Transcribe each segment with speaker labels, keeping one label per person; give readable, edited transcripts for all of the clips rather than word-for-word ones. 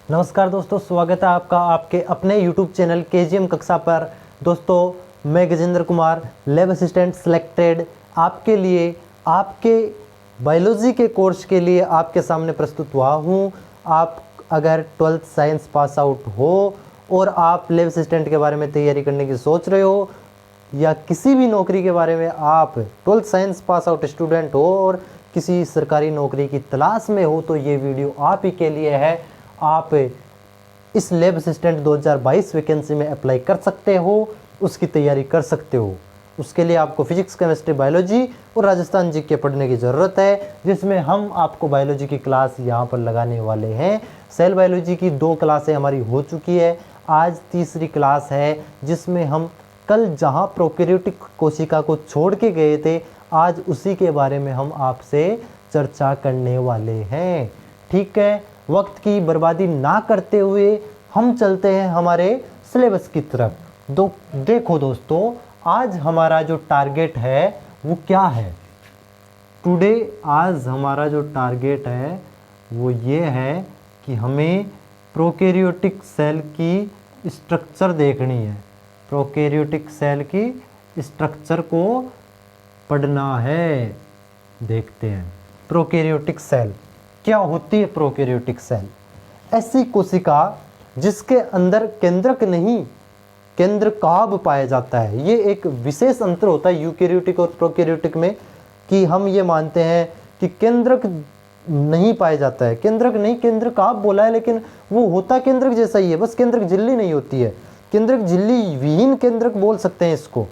Speaker 1: नमस्कार दोस्तों, स्वागत है आपका आपके अपने YouTube चैनल KGM कक्षा पर। दोस्तों, मैं Gajendra Kumar, lab assistant selected, आपके लिए आपके बायोलॉजी के कोर्स के लिए आपके सामने प्रस्तुत हुआ हूँ। आप अगर 12th साइंस पास आउट हो और आप लैब असिस्टेंट के बारे में तैयारी करने की सोच रहे हो या किसी भी नौकरी के बारे में आप 12th science pass out student हो और किसी सरकारी नौकरी की तलाश में हो, तो ये वीडियो आप ही के लिए है। आप इस लैब असिस्टेंट 2022 वैकेंसी में अप्लाई कर सकते हो, उसकी तैयारी कर सकते हो। उसके लिए आपको फिजिक्स, केमिस्ट्री, बायोलॉजी और राजस्थान जीके पढ़ने की ज़रूरत है, जिसमें हम आपको बायोलॉजी की क्लास यहाँ पर लगाने वाले हैं। सेल बायोलॉजी की 2 क्लासें हमारी हो चुकी है, आज तीसरी क्लास है, जिसमें हम कल जहाँ प्रोकैरियोटिक कोशिका को छोड़ के गए थे, आज उसी के बारे में हम आपसे चर्चा करने वाले हैं। ठीक है, वक्त की बर्बादी ना करते हुए हम चलते हैं हमारे सिलेबस की तरफ। देखो दोस्तों, आज हमारा जो टारगेट है वो क्या है। आज हमारा जो टारगेट है वो ये है कि हमें प्रोकैरियोटिक सेल की स्ट्रक्चर देखनी है। प्रोकैरियोटिक सेल की स्ट्रक्चर को पढ़ना है। देखते हैं प्रोकैरियोटिक सेल क्या होती है। प्रोकैरियोटिक सेल ऐसी कोशिका जिसके अंदर केंद्रक नहीं, केंद्रकाभ पाया जाता है। ये एक विशेष अंतर होता है यूकैरियोटिक और प्रोकैरियोटिक में, कि हम ये मानते हैं कि केंद्रक नहीं पाया जाता है। केंद्रक नहीं, केंद्रकाभ बोला है, लेकिन वो होता केंद्रक जैसा ही है, बस केंद्रक झिल्ली नहीं होती है। केंद्रक झिल्ली विहीन केंद्रक बोल सकते हैं इसको।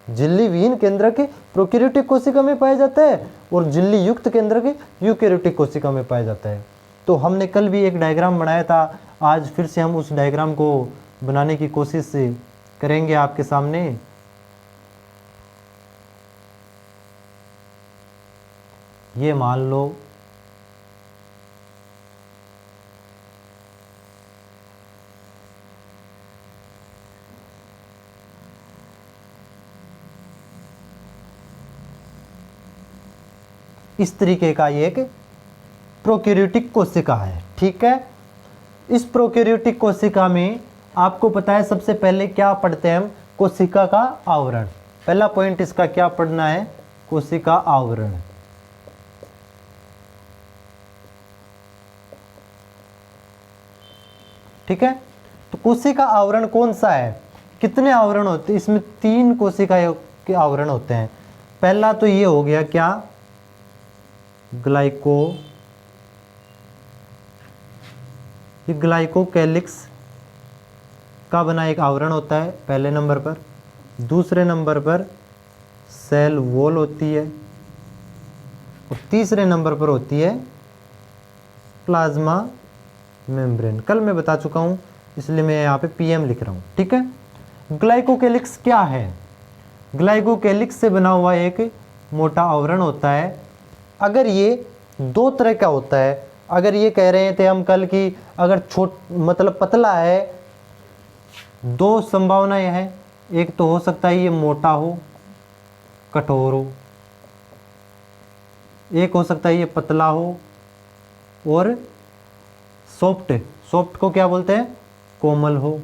Speaker 1: झिल्ली विहीन केंद्रक प्रोकैरियोटिक कोशिका में पाया जाता है और झिल्ली युक्त केंद्रक यूकैरियोटिक कोशिका में पाया जाता है। तो हमने कल भी एक डायग्राम बनाया था, आज फिर से हम उस डायग्राम को बनाने की कोशिश करेंगे आपके सामने। ये मान लो इस तरीके का ये एक प्रोकैरियोटिक कोशिका है। ठीक है, इस प्रोकैरियोटिक कोशिका में आपको पता है सबसे पहले क्या पढ़ते हैं हम, कोशिका का आवरण। पहला पॉइंट इसका क्या पढ़ना है, कोशिका आवरण। ठीक है, तो कोशिका आवरण कौन सा है, कितने आवरण होते हैं इसमें? 3 कोशिका के आवरण होते हैं। पहला तो ये हो गया क्या, ग्लाइकोकैलिक्स का बना एक आवरण होता है पहले नंबर पर। दूसरे नंबर पर सेल वॉल होती है और तीसरे नंबर पर होती है प्लाज्मा मेम्ब्रेन। कल मैं बता चुका हूँ, इसलिए मैं यहाँ पे PM लिख रहा हूँ। ठीक है, ग्लाइकोकैलिक्स क्या है? ग्लाइकोकैलिक्स से बना हुआ एक मोटा आवरण होता है। अगर ये 2 तरह का होता है, अगर ये कह रहे थे हम कल कि अगर मतलब पतला है, 2 संभावनाएं हैं। एक तो हो सकता है ये मोटा हो, कठोर हो। एक हो सकता है ये पतला हो और सॉफ्ट को क्या बोलते हैं, कोमल हो।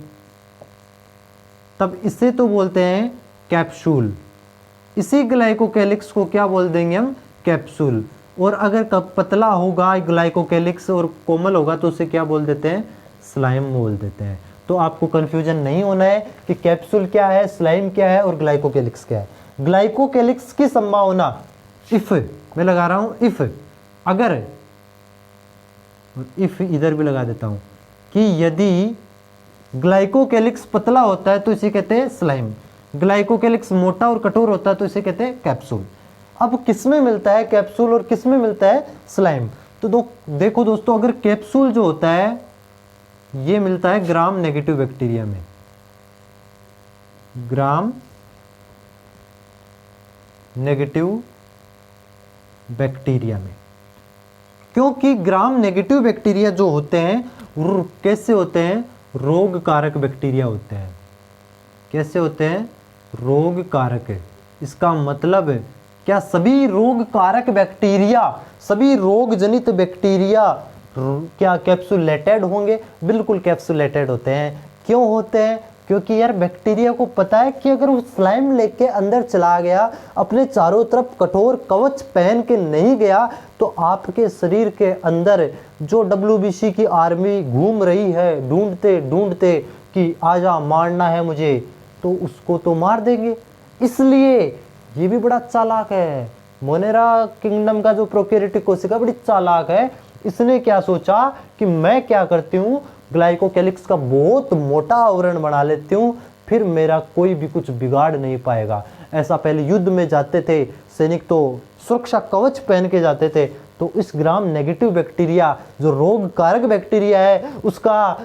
Speaker 1: तब इसे तो बोलते हैं कैप्सूल। इसी ग्लाइकोकैलिक्स को क्या बोल देंगे हम, कैप्सूल। और अगर पतला होगा ग्लाइकोकैलिक्स और कोमल होगा तो उसे क्या बोल देते हैं, स्लाइम बोल देते हैं। तो आपको कंफ्यूजन नहीं होना है कि कैप्सूल क्या है, स्लाइम क्या है और ग्लाइकोकैलिक्स क्या है। ग्लाइकोकैलिक्स की संभावना, इफ मैं लगा रहा हूं, इफ इधर भी लगा देता हूं, कि यदि ग्लाइकोकैलिक्स पतला होता है तो इसे कहते हैं स्लाइम, ग्लाइकोकैलिक्स मोटा और कठोर होता है तो इसे कहते हैं कैप्सूल। अब किसमें मिलता है कैप्सूल और किसमें मिलता है स्लाइम? तो देखो दोस्तों, अगर कैप्सूल जो होता है ये मिलता है ग्राम नेगेटिव बैक्टीरिया में। ग्राम नेगेटिव बैक्टीरिया में, क्योंकि ग्राम नेगेटिव बैक्टीरिया जो होते हैं कैसे होते हैं, रोग कारक बैक्टीरिया होते हैं। कैसे होते हैं, रोग कारक। इसका मतलब क्या सभी रोग कारक बैक्टीरिया, सभी रोग जनित बैक्टीरिया क्या कैप्सुलेटेड होंगे? बिल्कुल कैप्सुलेटेड होते हैं। क्यों होते हैं? क्योंकि यार बैक्टीरिया को पता है कि अगर वो स्लाइम लेके अंदर चला गया, अपने चारों तरफ कठोर कवच पहन के नहीं गया, तो आपके शरीर के अंदर जो WBC की आर्मी घूम रही है ढूंढते ढूंढते कि आजा मारना है मुझे, तो उसको तो मार देंगे। इसलिए ये भी बड़ा चालाक है। मोनेरा किंगडम का जो प्रोकैरियोटिक कोशिका बड़ी चालाक है। इसने क्या सोचा कि मैं क्या करती हूँ, ग्लाइकोकैलिक्स का बहुत मोटा आवरण बना लेती हूँ, फिर मेरा कोई भी कुछ बिगाड़ नहीं पाएगा। ऐसा पहले युद्ध में जाते थे सैनिक तो सुरक्षा कवच पहन के जाते थे। तो इस ग्राम नेगेटिव बैक्टीरिया जो रोग कारक बैक्टीरिया है, उसका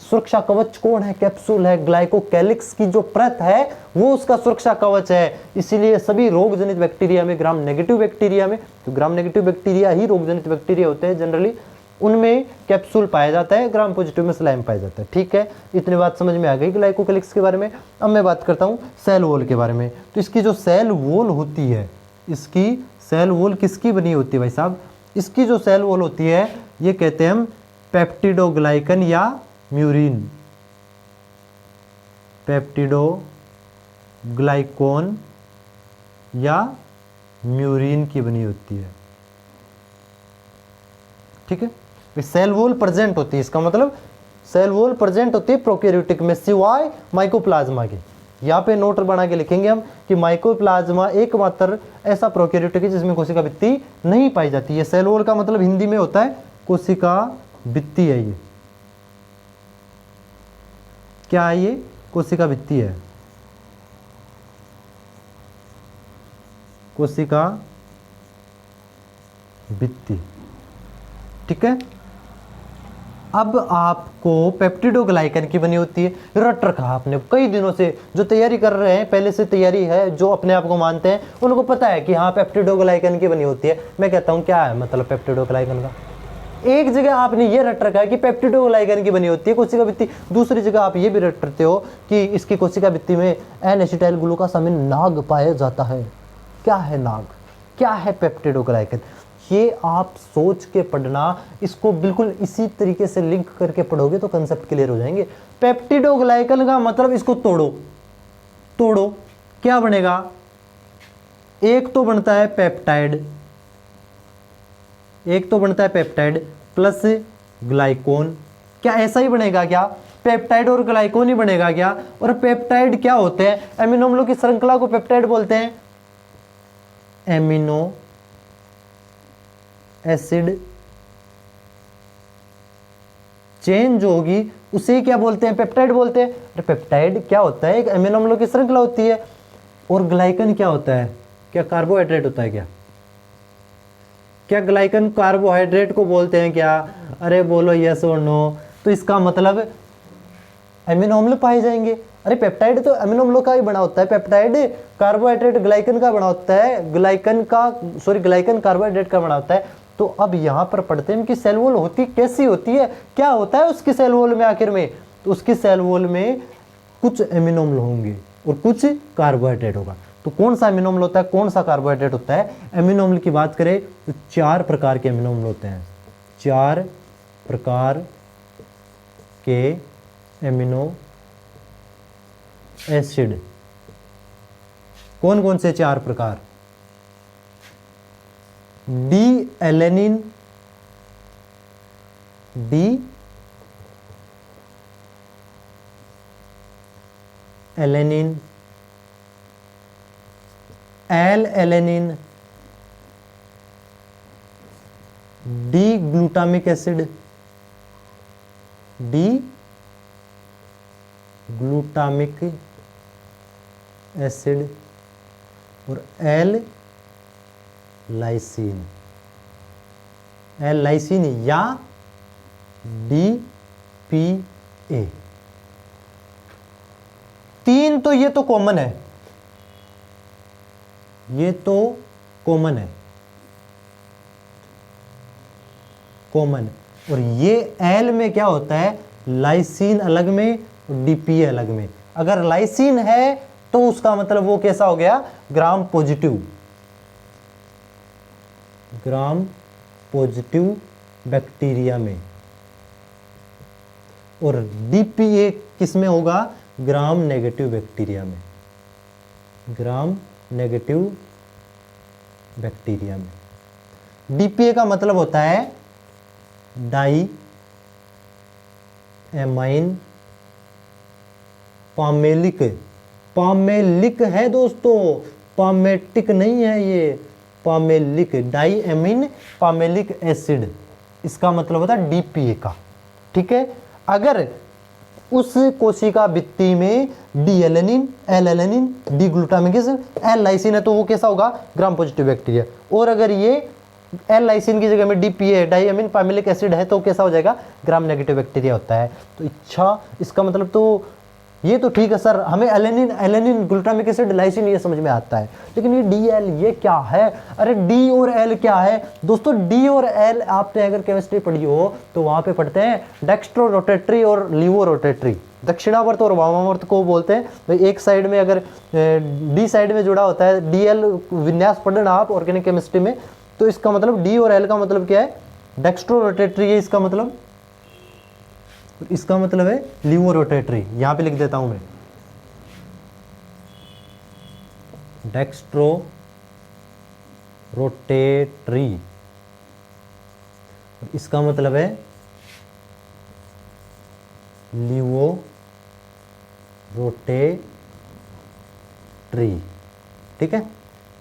Speaker 1: सुरक्षा कवच कौन है? कैप्सूल है। ग्लाइकोकैलिक्स की जो परत है वो उसका सुरक्षा कवच है। इसीलिए सभी रोग जनित बैक्टीरिया में, ग्राम नेगेटिव बैक्टीरिया में, तो ग्राम नेगेटिव बैक्टीरिया ही रोग जनित बैक्टीरिया होते हैं जनरली, उनमें कैप्सूल पाया जाता है, ग्राम पॉजिटिव में स्लाइम पाया जाता है। ठीक है, इतनी बात समझ में आ गई ग्लाइकोकैलिक्स के बारे में। अब मैं बात करता हूँ सेल वॉल के बारे में। तो इसकी जो सेल वॉल होती है, इसकी सेल वॉल किसकी बनी होती है भाई साहब? इसकी जो सेल वॉल होती है ये कहते हैं हम पेप्टिडोग्लाइकन या म्यूरिन, पेप्टिडोग्लाइकोन या म्यूरिन की बनी होती है। ठीक है, सेल वॉल प्रेजेंट होती है, इसका मतलब सेल वॉल प्रेजेंट होती है प्रोकैरियोटिक में सिवाय माइकोप्लाज्मा के। यहाँ पे नोट बना के लिखेंगे हम कि माइकोप्लाज्मा एकमात्र ऐसा प्रोकैरियोटिक है जिसमें कोशिका भित्ति नहीं पाई जाती है। सेल वॉल का मतलब हिंदी में होता है कोशिका भित्ति है। ये क्या है? ये कोशिका भित्ति है, कोशिका भित्ति। ठीक है, अब आपको पेप्टिडोग्लाइकन की बनी होती है। रट रखा आपने कई दिनों से, जो तैयारी कर रहे हैं, पहले से तैयारी है, जो अपने आप को मानते हैं, उनको पता है कि हाँ पेप्टिडोग्लाइकन की बनी होती है। मैं कहता हूँ क्या है मतलब पेप्टिडोग्लाइकन का? एक जगह आपने ये रट रखा है कि पेप्टिडोग्लाइकन की बनी होती है कोशिका भित्ति, दूसरी जगह आप ये भी रट रखते हो कि इसकी कोशिका भित्ति में एन एसिटाइल ग्लूकोसामिन नाग पाया जाता है। क्या है नाग? क्या है पेप्टिडोग्लाइकन? ये आप सोच के पढ़ना, इसको बिल्कुल इसी तरीके से लिंक करके पढ़ोगे तो कंसेप्ट क्लियर हो जाएंगे। पेप्टिडोग्लाइकन का मतलब इसको तोड़ो, तोड़ो क्या बनेगा? एक तो बनता है पेप्टाइड, एक तो बनता है पेप्टाइड प्लस ग्लाइकोन। क्या ऐसा ही बनेगा क्या? पेप्टाइड और ग्लाइकोन ही बनेगा क्या? और पेप्टाइड क्या होते हैं? एमिनो अम्लों की श्रृंखला को पेप्टाइड बोलते हैं। एमिनो एसिड चेन जो होगी उसे क्या बोलते हैं? पेप्टाइड बोलते हैं। अरे पेप्टाइड क्या होता है? एक एमिनो अम्लों की श्रृंखला होती है। और ग्लाइकन क्या होता है? क्या कार्बोहाइड्रेट होता है क्या? क्या ग्लाइकन कार्बोहाइड्रेट को बोलते हैं क्या? अरे बोलो यस और नो। तो इसका मतलब एमिनो अम्ल पाए जाएंगे। अरे पेप्टाइड तो एमिनो अम्लों का ही बना होता है, पेप्टाइड कार्बोहाइड्रेट ग्लाइकन का बना होता है, ग्लाइकन कार्बोहाइड्रेट का बना होता है। तो अब यहाँ पर पढ़ते हैं कि सेल वॉल होती कैसी होती है, क्या होता है उसकी सेल वॉल में आखिर में? तो उसकी सेल वॉल में कुछ एमिनो अम्ल होंगे और कुछ कार्बोहाइड्रेट होगा। तो कौन सा एमिनो अम्ल होता है, कौन सा कार्बोहाइड्रेट होता है? एमिनो अम्ल की बात करें तो 4 प्रकार के एमिनो अम्ल होते हैं। 4 प्रकार के एमिनो एसिड। कौन कौन से 4 प्रकार? D alanine, D alanine, L alanine, D glutamic acid, D glutamic acid और एल लाइसिन, एल लाइसिन या DPA। 3 तो ये तो कॉमन है, ये तो कॉमन है, कॉमन। और ये एल में क्या होता है? लाइसिन अलग में, DPA अलग में। अगर लाइसिन है तो उसका मतलब वो कैसा हो गया? Gram positive, gram positive bacteria में, और DPA किस में होगा? ग्राम नेगेटिव बैक्टीरिया में, ग्राम नेगेटिव बैक्टीरिया में। DPA का मतलब होता है डाई एमाइन पामेलिक, पामेलिक है दोस्तों, पामेटिक नहीं है ये, पामेलिक, डाई एमिन पामेलिक एसिड, इसका मतलब होता है DPA का। ठीक है, अगर उस कोशिका भित्ति में D alanine, L alanine, D glutamic acid, L lysine है तो वो कैसा होगा? Gram positive bacteria. और अगर ये एल लाइसिन की जगह में DPA डाई एमिन पामेलिक एसिड है तो कैसा हो जाएगा? ग्राम नेगेटिव बैक्टीरिया होता है। तो अच्छा, इसका मतलब तो ये तो ठीक है सर, हमें alanine, alanine, glutamic acid, lysine ये समझ में आता है, लेकिन ये DL ये क्या है? अरे D और L क्या है दोस्तों? D और L आपने अगर केमिस्ट्री पढ़ी हो तो वहाँ पे पढ़ते हैं डेक्स्ट्रो रोटेटरी और लीवो रोटेटरी, दक्षिणावर्त और वामावर्त को बोलते हैं भाई। एक साइड में अगर D साइड में जुड़ा होता है, DL विन्यास पढ़ना आप ऑर्गेनिक केमिस्ट्री में, तो इसका मतलब D और L का मतलब क्या है? डेक्स्ट्रो रोटेटरी है इसका मतलब, इसका मतलब है लीवो रोटेटरी। यहां पे लिख देता हूं मैं, डेक्स्ट्रो रोटेटरी, इसका मतलब है लीवो रोटेटरी। ठीक है,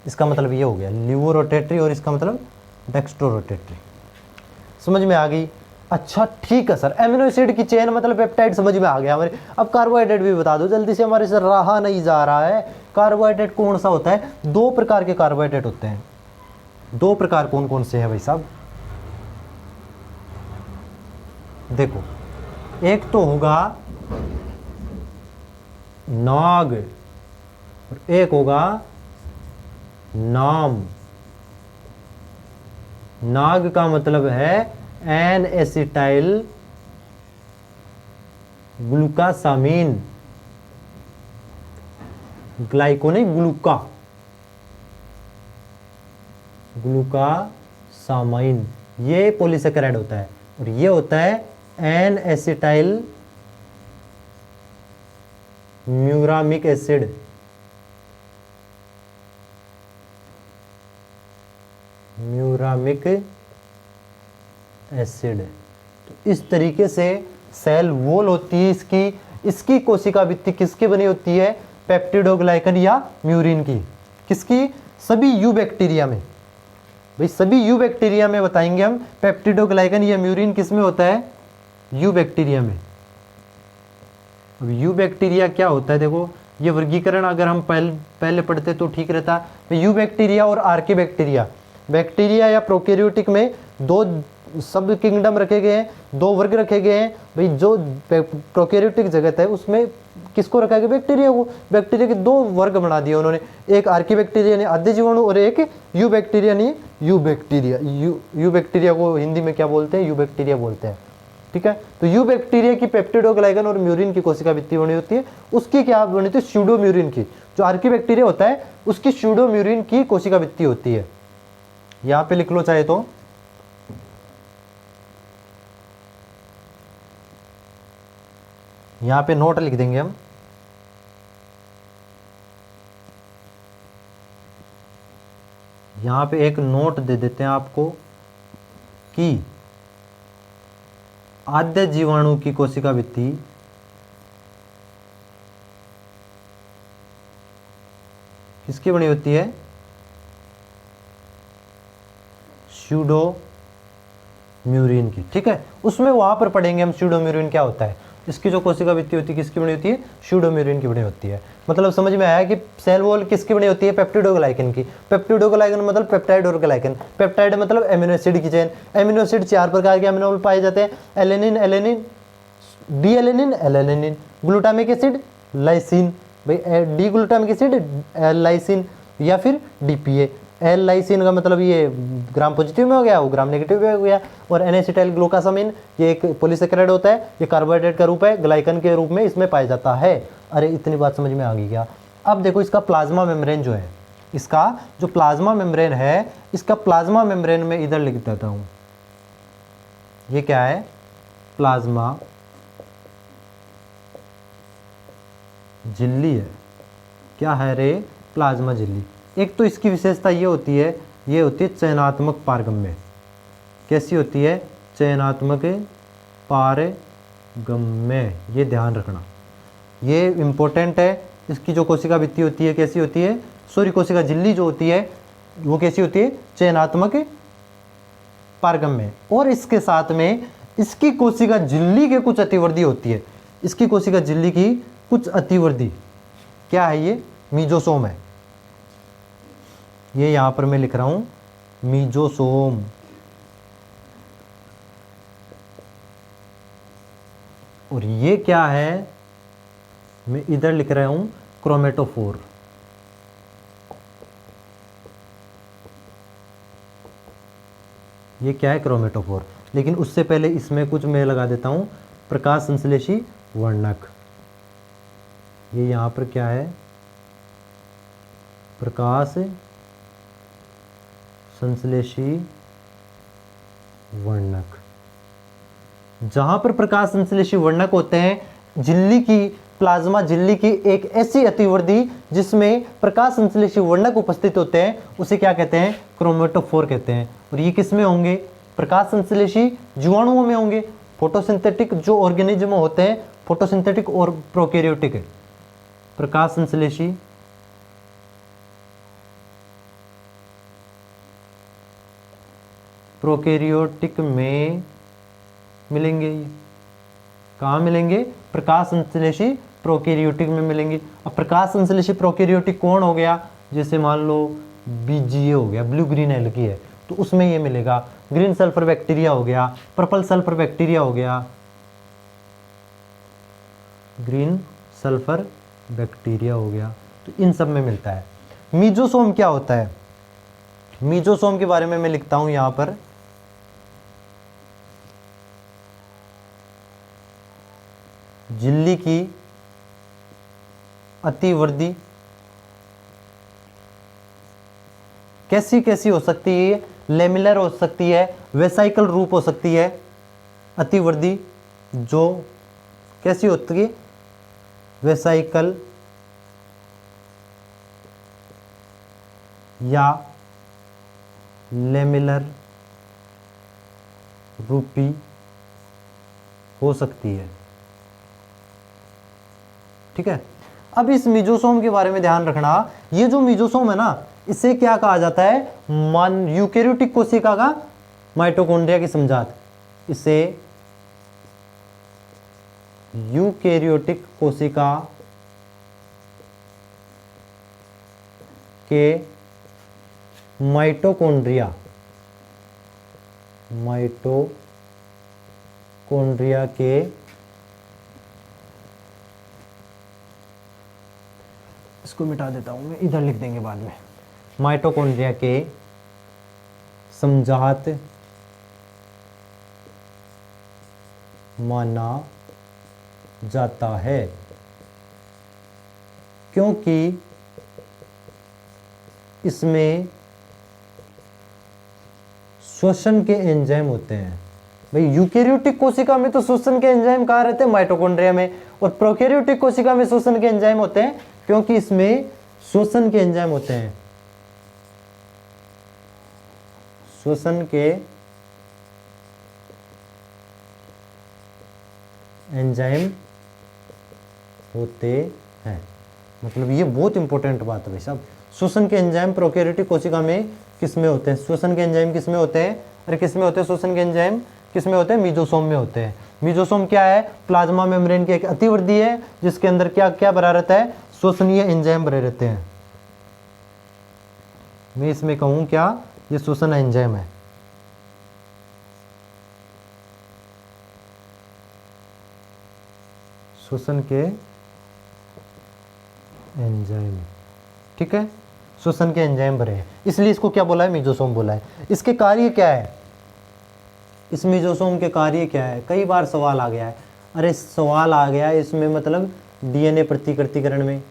Speaker 1: इसका मतलब ये हो गया लीवो रोटेटरी, और इसका मतलब डेक्स्ट्रो रोटेटरी। समझ में आ गई? अच्छा ठीक है सर, एमिनो एसिड की चेन मतलब पेप्टाइड समझ में आ गया हमारे। अब कार्बोहाइड्रेट भी बता दो जल्दी से, हमारे से रहा नहीं जा रहा है। कार्बोहाइड्रेट कौन सा होता है? 2 प्रकार के कार्बोहाइड्रेट होते हैं। 2 प्रकार कौन कौन से हैं भाई साहब? देखो, एक तो होगा नाग और एक होगा नाम। नाग का मतलब है एन एसिटाइल ग्लूकासामीन, ग्लाइकोनिक ग्लूका, ग्लूकासामाइन, ये पॉलीसेकेराइड होता है। और ये होता है N acetyl muramic acid, muramic acid. तो इस तरीके से सेल वॉल होती है इसकी। इसकी कोशिका भित्ति किसकी बनी होती है? पेप्टिडोग्लाइकन या म्यूरिन की। किसकी? सभी यू बैक्टीरिया में। भाई सभी यू बैक्टीरिया में बताएंगे हम, पेप्टिडोग्लाइकन या म्यूरिन किस में होता है? यू बैक्टीरिया में। अब यू बैक्टीरिया क्या होता है? देखो, ये वर्गीकरण अगर हम पहले पढ़ते तो ठीक रहता। यू बैक्टीरिया और आर्की बैक्टीरिया, बैक्टीरिया या प्रोकैरियोटिक में 2 सब किंगडम रखे गए हैं, 2 वर्ग रखे गए हैं। भाई जो प्रोकैरियोटिक जगत है उसमें किसको रखा गया? बैक्टीरिया को। बैक्टीरिया के 2 वर्ग बना दिए उन्होंने, एक आर्की बैक्टीरिया यानी आद्य जीवाणु और एक यू बैक्टीरिया यानी यू बैक्टीरिया। यू बैक्टीरिया को हिंदी में क्या बोलते हैं? यू बैक्टीरिया बोलते हैं। ठीक है, तो यू बैक्टीरिया की पेप्टिडोग्लाइकन और म्यूरिन की कोशिका भित्ति बनी होती है। उसकी क्या बनी होती है? स्यूडोम्यूरिन की। जो आर्की बैक्टीरिया होता है उसकी स्यूडोम्यूरिन की कोशिका भित्ति होती है। यहां पे लिख लो चाहे तो, यहां पे नोट लिख देंगे हम। यहां पे एक नोट दे देते हैं आपको कि आद्य जीवाणु की कोशिका भित्ति किसकी बनी होती है? स्यूडोम्यूरिन की। ठीक है, उसमें वहां पर पढ़ेंगे हम स्यूडोम्यूरिन क्या होता है। इसकी जो कोशिका भित्ति होती है किसकी बनी होती है? स्यूडोम्यूरिन की बनी होती है। मतलब समझ में आया कि सेल वॉल किसकी बनी होती है? पेप्टिडोग्लाइकन की। पेप्टिडोग्लाइकन मतलब पेप्टाइड और ग्लाइकन। पेप्टाइड मतलब एमिनो एसिड की चेन। एमिनो एसिड 4 प्रकार के एमिनो पाए जाते हैं, alanine, alanine, D alanine, L alanine, glutamic acid, lysine. भाई डी ग्लूटामिक एसिड, लाइसिन या फिर DPA। एल लाइसिन का मतलब ये ग्राम पॉजिटिव में हो गया, वो ग्राम नेगेटिव में हो गया। और एन एसिटाइल ग्लूकासामिन ये एक पॉलीसेकेराइड होता है, ये कार्बोहाइड्रेट का रूप है, ग्लाइकन के रूप में इसमें पाया जाता है। अरे इतनी बात समझ में आ गई क्या? अब देखो इसका प्लाज्मा मेम्ब्रेन जो है, इसका जो प्लाज्मा मेम्ब्रेन है, इसका प्लाज्मा मेम्ब्रेन में इधर लिख देता हूँ, ये क्या है, प्लाज्मा झिल्ली है। क्या है रे, प्लाज्मा झिल्ली। एक तो इसकी विशेषता ये होती है, चयनात्मक पारगम्य। कैसी होती है, चयनात्मक पारगम्य, ये ध्यान रखना, ये इम्पोर्टेंट है। इसकी जो कोशिका भित्ति होती है कैसी होती है, सॉरी कोशिका झिल्ली जो होती है वो कैसी होती है, चयनात्मक पारगम्य। और इसके साथ में इसकी कोशिका झिल्ली के कुछ अतिवर्धी होती है, इसकी कोशिका झिल्ली की कुछ अतिवर्धी, क्या है ये, मीजोसोम है। ये यहां पर मैं लिख रहा हूं मीजोसोम। और ये क्या है, मैं इधर लिख रहा हूं क्रोमेटोफोर। ये क्या है, क्रोमेटोफोर। लेकिन उससे पहले इसमें कुछ मैं लगा देता हूं, प्रकाश संश्लेषी वर्णक। ये यहां पर क्या है, प्रकाश संश्लेषी वर्णक। जहां पर प्रकाश संश्लेषी वर्णक होते हैं, झिल्ली की, प्लाज्मा झिल्ली की एक ऐसी अतिवर्धी जिसमें प्रकाश संश्लेषी वर्णक उपस्थित होते हैं, उसे क्या कहते हैं, क्रोमेटोफोर कहते हैं। और ये किस में होंगे, प्रकाश संश्लेषी जीवाणुओं में होंगे। फोटोसिंथेटिक जो ऑर्गेनिज्म होते हैं, फोटोसिंथेटिक और प्रोकैरियोटिक, प्रकाश संश्लेषी प्रोकैरियोटिक में मिलेंगे। ये कहाँ मिलेंगे, प्रकाश संश्लेषी प्रोकैरियोटिक में मिलेंगे। अब प्रकाश संश्लेषी प्रोकैरियोटिक कौन हो गया, जैसे मान लो बीजीए हो गया, ब्लू ग्रीन एल्गी है, तो उसमें ये मिलेगा। ग्रीन सल्फर बैक्टीरिया हो गया, पर्पल सल्फर बैक्टीरिया हो गया, ग्रीन सल्फर बैक्टीरिया हो गया, तो इन सब में मिलता है। मीजोसोम क्या होता है, मीजोसोम के बारे में मैं लिखता हूं यहां पर, झिल्ली की अतिवर्धी कैसी कैसी हो सकती है, लेमिलर हो सकती है, वेसाइकल रूप हो सकती है। अतिवर्धी जो कैसी होती है, वेसाइकल या लेमिलर रूपी हो सकती है। ठीक है। अब इस मीजोसोम के बारे में ध्यान रखना, ये जो मीजोसोम है ना, इसे क्या कहा जाता है, यूकेरियोटिक कोशिका का माइटोकॉन्ड्रिया की समझात। इसे यूकेरियोटिक कोशिका के माइटोकॉन्ड्रिया के इसको मिटा देता हूं मैं, इधर लिख देंगे बाद में, माइटोकॉन्ड्रिया के समझात माना जाता है, क्योंकि इसमें श्वसन के एंजाइम होते हैं। भाई यूकेरियोटिक कोशिका में तो श्वसन के एंजाइम कहाँ रहते हैं, माइटोकॉन्ड्रिया में, और प्रोकैरियोटिक कोशिका में श्वसन के एंजाइम होते हैं क्योंकि इसमें श्वसन के एंजाइम होते हैं, श्वसन के एंजाइम होते हैं। मतलब ये बहुत इंपॉर्टेंट बात है भाई साहब, श्वसन के एंजाइम प्रोकैरियोटिक कोशिका में किस में होते हैं, श्वसन के एंजाइम किस में होते हैं, अरे किस में होते हैं, श्वसन के एंजाइम किस में होते हैं, मीजोसोम में होते हैं। मीजोसोम क्या है, प्लाज्मा मेम्ब्रेन की एक अतिवृद्धि है जिसके अंदर क्या क्या भरा रहता है, श्वसनीय एंजाइम भरे रहते हैं। मैं इसमें कहूं क्या, ये श्वसन एंजाइम है। श्वसन के एंजाइम, ठीक है, श्वसन के एंजाइम भरे हैं, इसलिए इसको क्या बोला है, मीजोसोम बोला है। इसके कार्य क्या है, इस मीजोसोम के कार्य क्या है, कई बार सवाल आ गया है। अरे सवाल आ गया है इसमें, मतलब डीएनए प्रतिकृतिकरण में,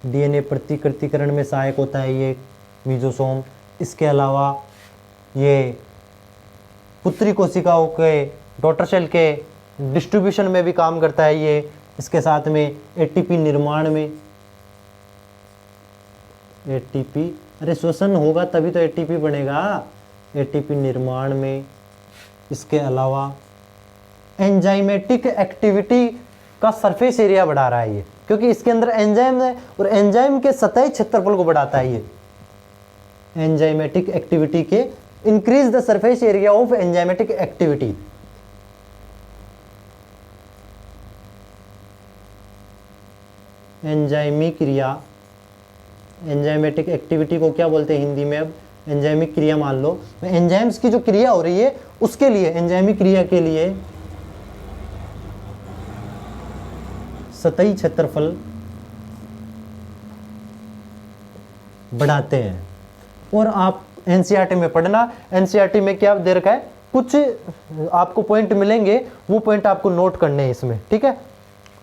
Speaker 1: डीएनए प्रतिकृतिकरण में सहायक होता है ये मीजोसोम। इसके अलावा ये पुत्री कोशिकाओं के डॉटर सेल के डिस्ट्रीब्यूशन में भी काम करता है ये। इसके साथ में एटीपी निर्माण में, एटीपी, अरे श्वसन होगा तभी तो एटीपी बनेगा, एटीपी निर्माण में। इसके अलावा एंजाइमेटिक एक्टिविटी का सरफेस एरिया बढ़ा रहा है ये, क्योंकि इसके अंदर एंजाइम है और एंजाइम के सतही क्षेत्रफल को बढ़ाता है ये। एंजाइमेटिक एक्टिविटी के increase the surface area of enzymatic activity. एंजाइमी क्रिया, एंजाइमेटिक एक्टिविटी को क्या बोलते हैं हिंदी में? अब एंजाइमिक क्रिया मान लो, एंजाइम्स की जो क्रिया हो रही है उसके लिए, एंजाइमिक क्रिया के लिए सतही क्षेत्रफल बढ़ाते हैं। और आप एनसीईआरटी में पढ़ना, एनसीईआरटी में क्या दे रखा है, कुछ आपको पॉइंट मिलेंगे, वो पॉइंट आपको नोट करने हैं इसमें, ठीक है।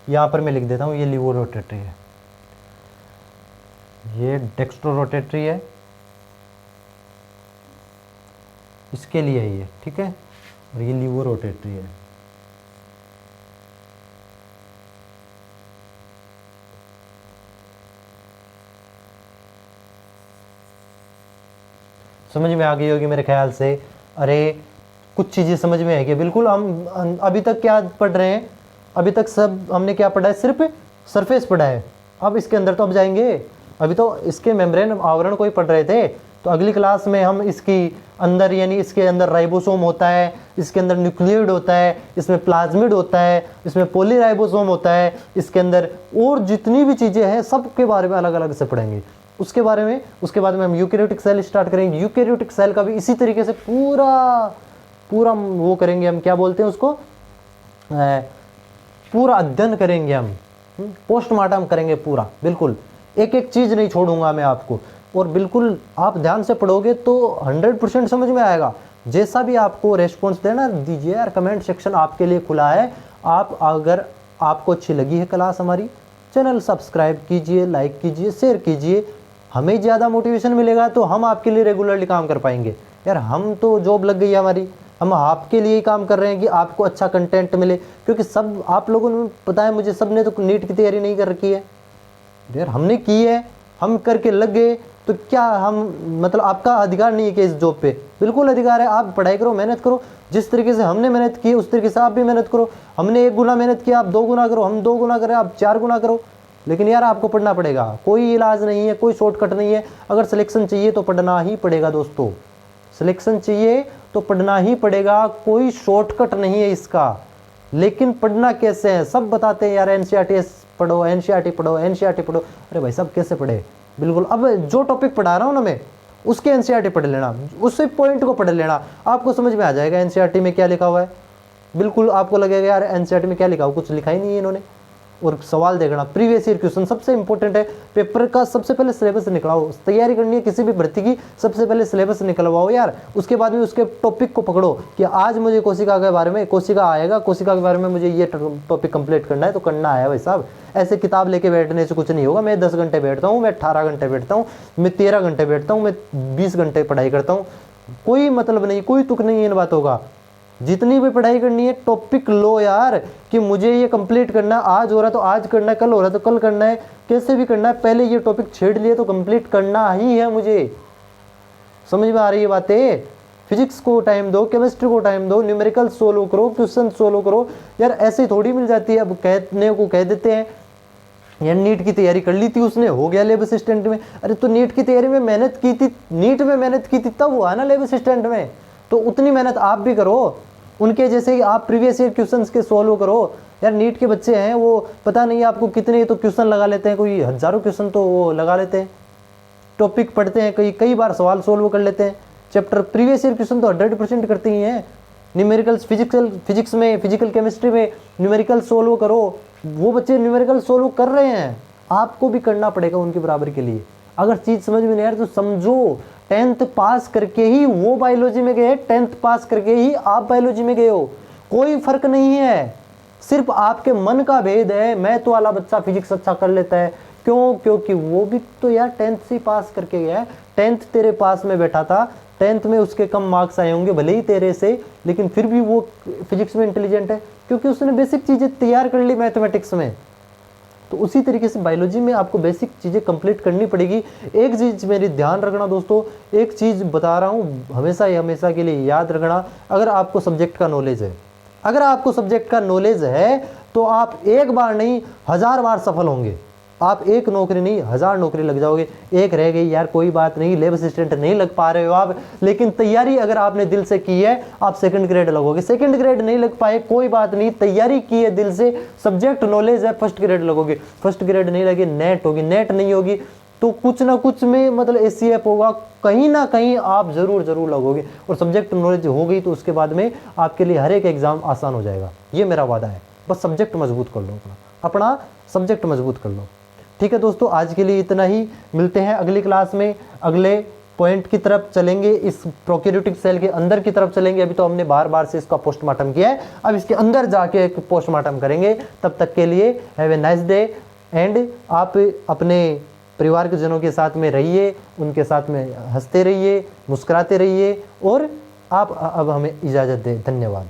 Speaker 1: यहां पर मैं लिख देता हूं, ये लीवो रोटेटरी है, ये डेक्स्ट्रो रोटेटरी है, इसके लिए है ये, ठीक है, और ये लीवो रोटेटरी है। समझ में आ गई होगी मेरे ख्याल से। अरे कुछ चीज़ें समझ में आएगी बिल्कुल। हम अभी तक क्या पढ़ रहे हैं? अभी तक सब हमने क्या पढ़ा है? सिर्फ सरफेस पढ़ा है। अब इसके अंदर तो अब जाएंगे, अभी तो इसके मेम्ब्रेन आवरण को ही पढ़ रहे थे। तो अगली क्लास में हम इसकी अंदर, यानी इसके अंदर राइबोसोम होता है, इसके अंदर न्यूक्लियोइड होता है, इसमें प्लाज्मिड होता है, इसमें पॉलीराइबोसोम होता है, इसके अंदर और जितनी भी चीज़ें हैं सब के बारे में अलग अलग से पढ़ेंगे उसके बारे में। उसके बाद में हम यूकेरियोटिक सेल स्टार्ट करेंगे। यूकेरियोटिक सेल का भी इसी तरीके से पूरा वो करेंगे, हम क्या बोलते हैं उसको, पूरा अध्ययन करेंगे हम, पोस्टमार्टम करेंगे पूरा, बिल्कुल एक एक चीज़ नहीं छोड़ूंगा मैं आपको। और बिल्कुल आप ध्यान से पढ़ोगे तो 100% समझ में आएगा। जैसा भी आपको रेस्पॉन्स देना दीजिए यार, कमेंट सेक्शन आपके लिए खुला है। आप अगर आपको अच्छी लगी है क्लास हमारी, चैनल सब्सक्राइब कीजिए, लाइक कीजिए, शेयर कीजिए। हमें ज़्यादा मोटिवेशन मिलेगा तो हम आपके लिए रेगुलरली काम कर पाएंगे। यार हम तो जॉब लग गई है हमारी, हम आपके लिए ही काम कर रहे हैं कि आपको अच्छा कंटेंट मिले। क्योंकि सब आप लोगों ने, पता है मुझे, सब ने तो नीट की तैयारी नहीं कर रखी है यार, हमने की है, हम करके लग गए। तो क्या हम, मतलब आपका अधिकार नहीं है कि इस जॉब पे? बिल्कुल अधिकार है। आप पढ़ाई करो, मेहनत करो, जिस तरीके से हमने मेहनत की उस तरीके से आप भी मेहनत करो। हमने 1 गुना मेहनत किया, आप 2 गुना करो, हम 2 गुना करें, आप 4 गुना करो। लेकिन यार आपको पढ़ना पड़ेगा, कोई इलाज नहीं है, कोई शॉर्टकट नहीं है। अगर सिलेक्शन चाहिए तो पढ़ना ही पड़ेगा दोस्तों, सिलेक्शन चाहिए तो पढ़ना ही पड़ेगा, कोई शॉर्टकट नहीं है इसका। लेकिन पढ़ना कैसे है सब बताते हैं यार, एनसीईआरटी पढ़ो, एनसीईआरटी पढ़ो, एनसीईआरटी पढ़ो। अरे भाई साहब कैसे पढ़े? बिल्कुल, अब जो टॉपिक पढ़ा रहा हूँ ना मैं, उसके एनसीईआरटी पढ़ लेना, उसी पॉइंट को पढ़ लेना, आपको समझ में आ जाएगा एनसीईआरटी में क्या लिखा हुआ है। बिल्कुल आपको लगेगा यार एनसीईआरटी में क्या लिखा हुआ, कुछ लिखा ही नहीं है इन्होंने। और सवाल देखना, प्रीवियस ईयर क्वेश्चन सबसे इंपॉर्टेंट है। पेपर का सबसे पहले सिलेबस निकलवाओ, तैयारी करनी है किसी भी भर्ती की, सबसे पहले सिलेबस निकलवाओ यार। उसके बाद में उसके टॉपिक को पकड़ो कि आज मुझे कोशिका के बारे में, कोशिका आएगा, कोशिका के बारे में मुझे ये टॉपिक कंप्लीट करना है तो करना है भाई साहब। ऐसे किताब लेके बैठने से कुछ नहीं होगा। मैं 10 घंटे बैठता हूँ, मैं 18 घंटे बैठता हूँ, मैं 13 घंटे बैठता हूँ, मैं 20 घंटे पढ़ाई करता हूँ, कोई मतलब नहीं, कोई तुक नहीं इन बातों का। जितनी भी पढ़ाई करनी है टॉपिक लो यार, कि मुझे ये कंप्लीट करना है, आज हो रहा तो आज करना है, कल हो रहा तो कल करना है, कैसे भी करना है, पहले ये टॉपिक छेड़ लिए तो कंप्लीट करना ही है मुझे। समझ में आ रही है बातें? फिजिक्स को टाइम दो, केमिस्ट्री को टाइम दो, न्यूमेरिकल सोल्व करो, क्वेश्चन सोल्व करो यार। ऐसे थोड़ी मिल जाती है। अब कहने को कह देते हैं यार नीट की तैयारी कर ली थी उसने, हो गया लेब असिस्टेंट में। अरे तो नीट की तैयारी में मेहनत की थी, नीट में मेहनत की थी तब हुआ ना लेब असिस्टेंट में। तो उतनी मेहनत आप भी करो, उनके जैसे ही आप प्रीवियस ईयर क्वेश्चंस के सोल्व करो यार। नीट के बच्चे हैं वो, पता नहीं आपको कितने तो क्वेश्चन लगा लेते हैं, कोई हजारों क्वेश्चन तो वो लगा लेते हैं। टॉपिक पढ़ते हैं, कई बार सवाल सोल्व कर लेते हैं। चैप्टर प्रीवियस ईयर क्वेश्चन तो 100% करते ही हैं। न्यूमेरिकल्स, फिजिक्स में, फिजिकल केमिस्ट्री में न्यूमेरिकल सोल्व करो। वो बच्चे न्यूमेरिकल सोल्व कर रहे हैं, आपको भी करना पड़ेगा उनके बराबर के लिए। अगर चीज़ समझ में नहीं आ रही तो समझो, 10th पास करके ही वो बायोलॉजी में गए, 10th पास करके ही आप बायोलॉजी में गए हो, कोई फर्क नहीं है। सिर्फ आपके मन का भेद है। मैथ वाला बच्चा फिजिक्स अच्छा कर लेता है, क्यों? क्योंकि वो भी तो यार 10th से पास करके गया है। 10th तेरे पास में बैठा था, 10th में उसके कम मार्क्स आए होंगे भले ही तेरे से, लेकिन फिर भी वो फिजिक्स में इंटेलिजेंट है क्योंकि उसने बेसिक चीज़ें तैयार कर ली मैथमेटिक्स में। तो उसी तरीके से बायोलॉजी में आपको बेसिक चीज़ें कंप्लीट करनी पड़ेगी। एक चीज़ मेरी ध्यान रखना दोस्तों, एक चीज़ बता रहा हूँ हमेशा ही हमेशा के लिए याद रखना, अगर आपको सब्जेक्ट का नॉलेज है, अगर आपको सब्जेक्ट का नॉलेज है तो आप एक बार नहीं 1000 बार सफल होंगे। आप एक नौकरी नहीं 1000 नौकरी लग जाओगे। एक रह गई यार, कोई बात नहीं, लैब असिस्टेंट नहीं लग पा रहे हो आप, लेकिन तैयारी अगर आपने दिल से की है आप सेकंड ग्रेड लगोगे। सेकंड ग्रेड नहीं लग पाए कोई बात नहीं, तैयारी की है दिल से, सब्जेक्ट नॉलेज है, फर्स्ट ग्रेड लगोगे। फर्स्ट ग्रेड नहीं लगे, नेट होगी, नेट नहीं होगी तो कुछ ना कुछ में मतलब एसीएफ होगा, कहीं ना कहीं आप जरूर लगोगे। और सब्जेक्ट नॉलेज हो गई तो उसके बाद में आपके लिए हर एक एग्जाम आसान हो जाएगा, ये मेरा वादा है। बस सब्जेक्ट मजबूत कर लो, अपना सब्जेक्ट मजबूत कर लो। ठीक है दोस्तों, आज के लिए इतना ही। मिलते हैं अगली क्लास में, अगले पॉइंट की तरफ चलेंगे, इस प्रोकैरियोटिक सेल के अंदर की तरफ चलेंगे। अभी तो हमने बार से इसका पोस्टमार्टम किया है, अब इसके अंदर जाके एक पोस्टमार्टम करेंगे। तब तक के लिए have a nice day and आप अपने परिवार के जनों के साथ में रहिए, उनके साथ में हंसते रहिए, मुस्कुराते रहिए और आप अब हमें इजाज़त दें। धन्यवाद।